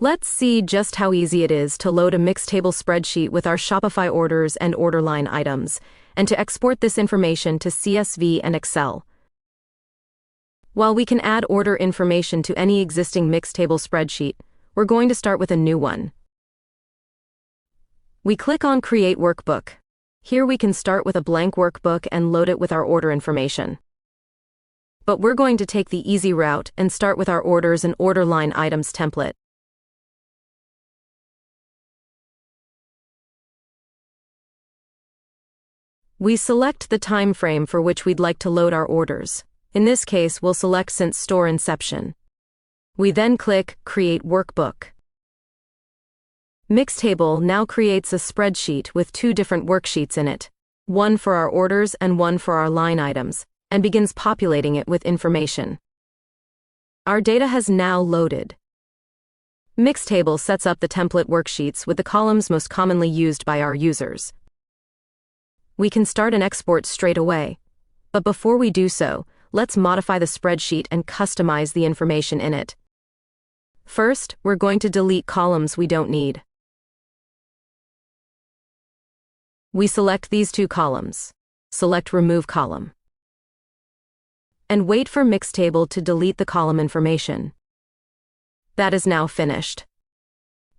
Let's see just how easy it is to load a Mixtable spreadsheet with our Shopify orders and order line items, and to export this information to CSV and Excel. While we can add order information to any existing Mixtable spreadsheet, we're going to start with a new one. We click on Create Workbook. Here we can start with a blank workbook and load it with our order information. But we're going to take the easy route and start with our orders and order line items template. We select the time frame for which we'd like to load our orders. In this case, we'll select since store inception. We then click Create Workbook. Mixtable now creates a spreadsheet with two different worksheets in it, one for our orders and one for our line items, and begins populating it with information. Our data has now loaded. Mixtable sets up the template worksheets with the columns most commonly used by our users. We can start an export straight away. But before we do so, let's modify the spreadsheet and customize the information in it. First, we're going to delete columns we don't need. We select these two columns. Select Remove Column. And wait for Mixtable to delete the column information. That is now finished.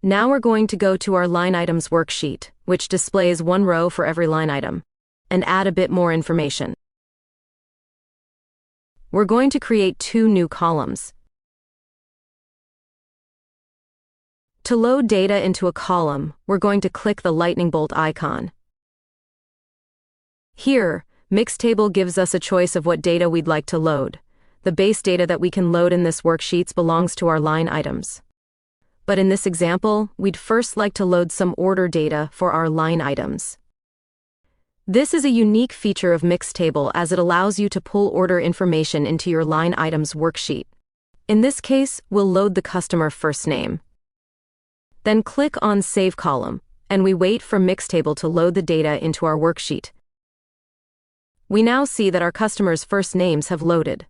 Now we're going to go to our line items worksheet, which displays one row for every line item, and add a bit more information. We're going to create two new columns. To load data into a column, we're going to click the lightning bolt icon. Here, Mixtable gives us a choice of what data we'd like to load. The base data that we can load in this worksheet belongs to our line items. But in this example, we'd first like to load some order data for our line items. This is a unique feature of Mixtable as it allows you to pull order information into your line items worksheet. In this case, we'll load the customer first name. Then click on Save Column, and we wait for Mixtable to load the data into our worksheet. We now see that our customers' first names have loaded.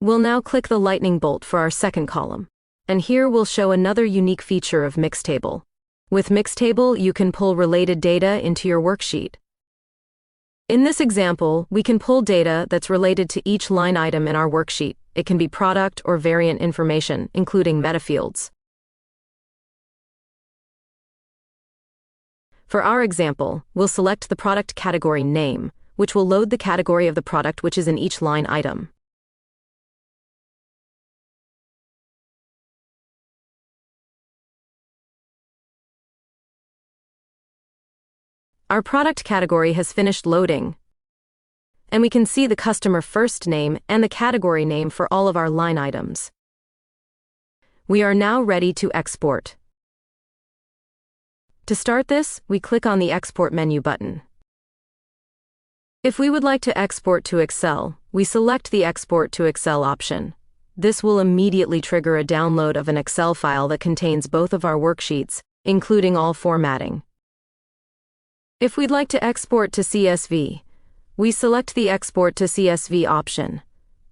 We'll now click the lightning bolt for our second column. And here we'll show another unique feature of Mixtable. With Mixtable, you can pull related data into your worksheet. In this example, we can pull data that's related to each line item in our worksheet. It can be product or variant information, including meta fields. For our example, we'll select the product category name, which will load the category of the product which is in each line item. Our product category has finished loading, and we can see the customer first name and the category name for all of our line items. We are now ready to export. To start this, we click on the Export menu button. If we would like to export to Excel, we select the Export to Excel option. This will immediately trigger a download of an Excel file that contains both of our worksheets, including all formatting. If we'd like to export to CSV, we select the Export to CSV option.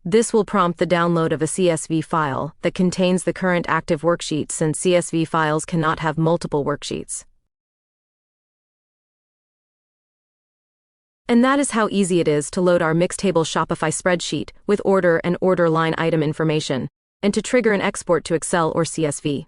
This will prompt the download of a CSV file that contains the current active worksheet since CSV files cannot have multiple worksheets. And that is how easy it is to load our Mixtable Shopify spreadsheet with order and order line item information, and to trigger an export to Excel or CSV.